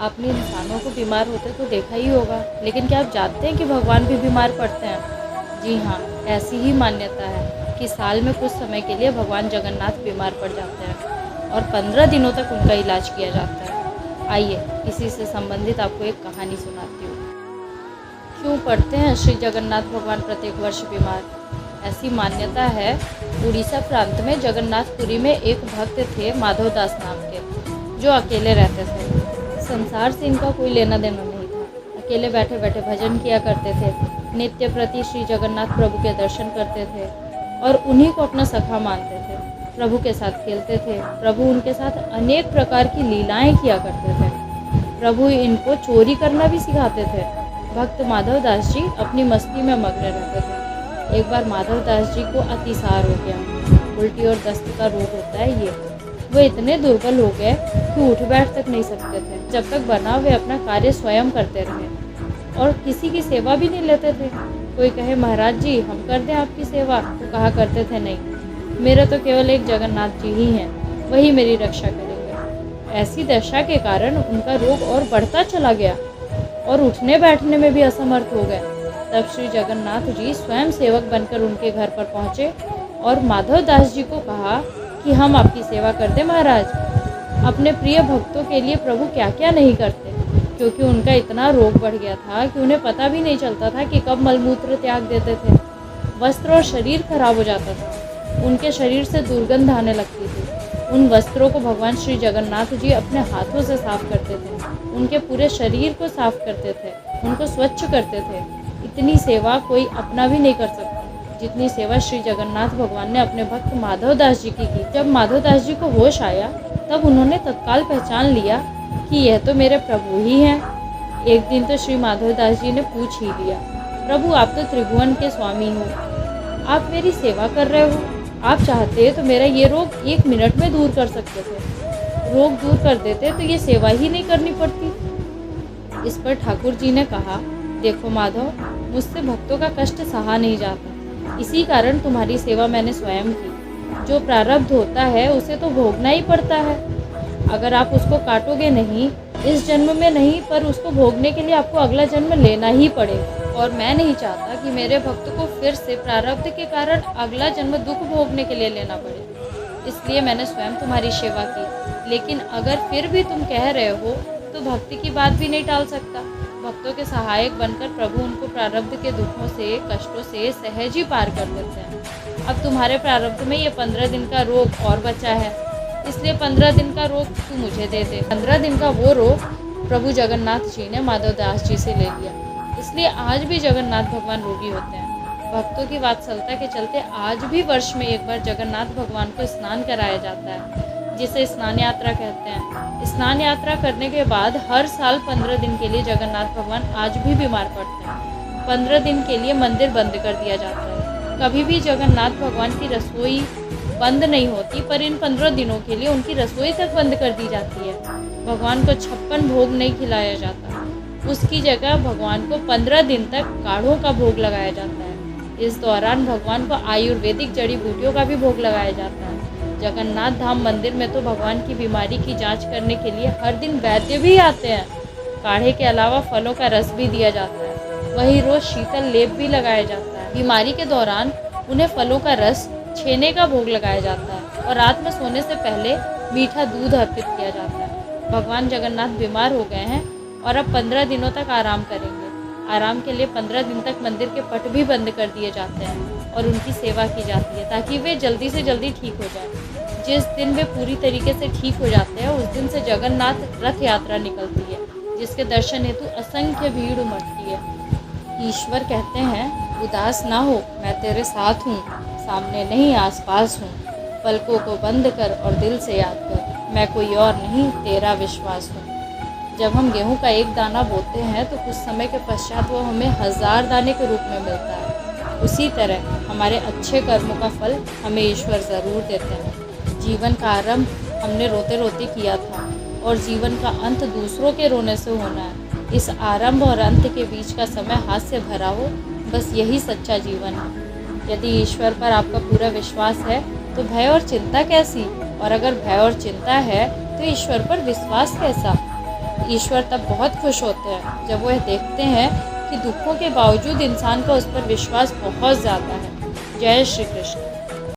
आपने इंसानों को बीमार होते तो देखा ही होगा, लेकिन क्या आप जानते हैं कि भगवान भी बीमार पड़ते हैं? जी हाँ, ऐसी ही मान्यता है कि साल में कुछ समय के लिए भगवान जगन्नाथ बीमार पड़ जाते हैं और 15 दिनों तक उनका इलाज किया जाता है। आइए इसी से संबंधित आपको एक कहानी सुनाती हूँ। क्यों पड़ते हैं श्री जगन्नाथ भगवान प्रत्येक वर्ष बीमार? ऐसी मान्यता है, उड़ीसा प्रांत में जगन्नाथपुरी में एक भक्त थे माधव दास नाम के, जो अकेले रहते थे। संसार से इनका कोई लेना देना नहीं था। अकेले बैठे बैठे भजन किया करते थे, नित्य प्रति श्री जगन्नाथ प्रभु के दर्शन करते थे और उन्हीं को अपना सखा मानते थे। प्रभु के साथ खेलते थे, प्रभु उनके साथ अनेक प्रकार की लीलाएं किया करते थे। प्रभु इनको चोरी करना भी सिखाते थे। भक्त माधव दास जी अपनी मस्ती में मग्न रहते थे। एक बार माधव दास जी को अतिसार हो गया। उल्टी और दस्त का रोग होता है ये। वे इतने दुर्बल हो गए कि उठ बैठ तक नहीं सकते थे। जब तक बना वे अपना कार्य स्वयं करते रहे और किसी की सेवा भी नहीं लेते थे। कोई कहे महाराज जी हम कर दें आपकी सेवा, तो कहा करते थे नहीं, मेरे तो केवल एक जगन्नाथ जी ही हैं, वही मेरी रक्षा करेंगे। ऐसी दशा के कारण उनका रोग और बढ़ता चला गया और उठने बैठने में भी असमर्थ हो गए। तब श्री जगन्नाथ जी स्वयं सेवक बनकर उनके घर पर पहुँचे और माधव दास जी को कहा कि हम आपकी सेवा कर दें महाराज। अपने प्रिय भक्तों के लिए प्रभु क्या क्या नहीं करते, क्योंकि उनका इतना रोग बढ़ गया था कि उन्हें पता भी नहीं चलता था कि कब मलमूत्र त्याग देते थे। वस्त्र और शरीर खराब हो जाता था, उनके शरीर से दुर्गंध आने लगती थी। उन वस्त्रों को भगवान श्री जगन्नाथ जी अपने हाथों से साफ करते थे, उनके पूरे शरीर को साफ करते थे, उनको स्वच्छ करते थे। इतनी सेवा कोई अपना भी नहीं कर सकता जितनी सेवा श्री जगन्नाथ भगवान ने अपने भक्त माधव दास जी की। जब माधव दास जी को होश आया तब उन्होंने तत्काल पहचान लिया कि यह तो मेरे प्रभु ही हैं। एक दिन तो श्री माधव दास जी ने पूछ ही लिया, प्रभु आप तो त्रिभुवन के स्वामी हो, आप मेरी सेवा कर रहे हो, आप चाहते तो मेरा ये रोग 1 मिनट में दूर कर सकते थे। रोग दूर कर देते तो ये सेवा ही नहीं करनी पड़ती। इस पर ठाकुर जी ने कहा, देखो माधव, मुझसे भक्तों का कष्ट सहा नहीं जाता, इसी कारण तुम्हारी सेवा मैंने स्वयं की। जो प्रारब्ध होता है उसे तो भोगना ही पड़ता है। अगर आप उसको काटोगे नहीं, इस जन्म में नहीं, पर उसको भोगने के लिए आपको अगला जन्म लेना ही पड़ेगा। और मैं नहीं चाहता कि मेरे भक्त को फिर से प्रारब्ध के कारण अगला जन्म दुख भोगने के लिए लेना पड़े। इसलिए मैंने स्वयं तुम्हारी सेवा की। लेकिन अगर फिर भी तुम कह रहे हो तो भक्ति की बात भी नहीं टाल सकता। भक्तों के सहायक बनकर प्रभु उनको प्रारब्ध के दुखों से, कष्टों से सहज ही पार कर देते हैं। अब तुम्हारे प्रारब्ध में ये 15 दिन का रोग और बचा है, इसलिए 15 दिन का रोग तू मुझे दे दे। 15 दिन का वो रोग प्रभु जगन्नाथ जी ने माधव दास जी से ले लिया। इसलिए आज भी जगन्नाथ भगवान रोगी होते हैं। भक्तों की वात्सलता के चलते आज भी वर्ष में एक बार जगन्नाथ भगवान को स्नान कराया जाता है, जिसे स्नान यात्रा कहते हैं। स्नान यात्रा करने के बाद हर साल 15 दिन के लिए जगन्नाथ भगवान आज भी बीमार पड़ते हैं। 15 दिन के लिए मंदिर बंद कर दिया जाता है। कभी भी जगन्नाथ भगवान की रसोई बंद नहीं होती, पर इन 15 दिनों के लिए उनकी रसोई तक बंद कर दी जाती है। भगवान को 56 भोग नहीं खिलाया जाता, उसकी जगह भगवान को 15 दिन तक काढ़ों का भोग लगाया जाता है। इस दौरान भगवान को आयुर्वेदिक जड़ी बूटियों का भी भोग लगाया जाता है। जगन्नाथ धाम मंदिर में तो भगवान की बीमारी की जांच करने के लिए हर दिन वैद्य भी आते हैं। काढ़े के अलावा फलों का रस भी दिया जाता है, वहीं रोज शीतल लेप भी लगाया जाता है। बीमारी के दौरान उन्हें फलों का रस, छेने का भोग लगाया जाता है और रात में सोने से पहले मीठा दूध अर्पित किया जाता है। भगवान जगन्नाथ बीमार हो गए हैं और अब 15 दिनों तक आराम करेंगे। आराम के लिए 15 दिन तक मंदिर के पट भी बंद कर दिए जाते हैं और उनकी सेवा की जाती है, ताकि वे जल्दी से जल्दी ठीक हो जाए। जिस दिन वे पूरी तरीके से ठीक हो जाते हैं उस दिन से जगन्नाथ रथ यात्रा निकलती है, जिसके दर्शन हेतु असंख्य भीड़ उमड़ती है। ईश्वर कहते हैं, उदास ना हो, मैं तेरे साथ हूँ, सामने नहीं आसपास हूँ। पलकों को बंद कर और दिल से याद कर, मैं कोई और नहीं, तेरा विश्वास हूँ। जब हम गेहूं का एक दाना बोते हैं तो कुछ समय के पश्चात वो हमें 1000 दाने के रूप में मिलता है। उसी तरह हमारे अच्छे कर्मों का फल हमें ईश्वर ज़रूर देते हैं। जीवन का आरंभ हमने रोते रोते किया था और जीवन का अंत दूसरों के रोने से होना है। इस आरंभ और अंत के बीच का समय हाथ से भरा हो, बस यही सच्चा जीवन है। यदि ईश्वर पर आपका पूरा विश्वास है तो भय और चिंता कैसी, और अगर भय और चिंता है तो ईश्वर पर विश्वास कैसा। ईश्वर तब बहुत खुश होते हैं जब वह देखते हैं कि दुखों के बावजूद इंसान का उस पर विश्वास बहुत ज़्यादा है। जय श्री कृष्ण।